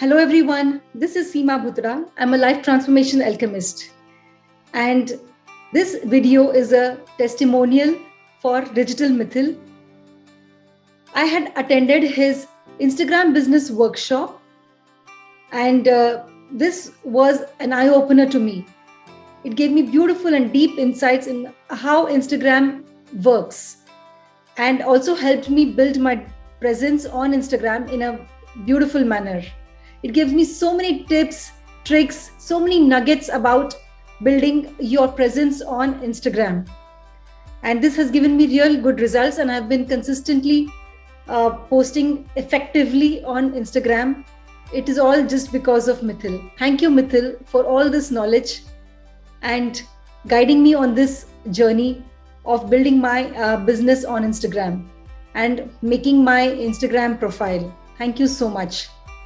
Hello everyone, this is Seema Bhutada. I'm a life transformation alchemist. And this video is a testimonial for Digital Mitthyl. I had attended his Instagram business workshop, and this was an eye-opener to me. It gave me beautiful and deep insights in how Instagram works, and also helped me build my presence on Instagram in a beautiful manner. It gives me so many tips, tricks, so many nuggets about building your presence on Instagram. And this has given me real good results, and I've been consistently posting effectively on Instagram. It is all just because of Mitthyl. Thank you, Mitthyl, for all this knowledge and guiding me on this journey of building my business on Instagram and making my Instagram profile. Thank you so much.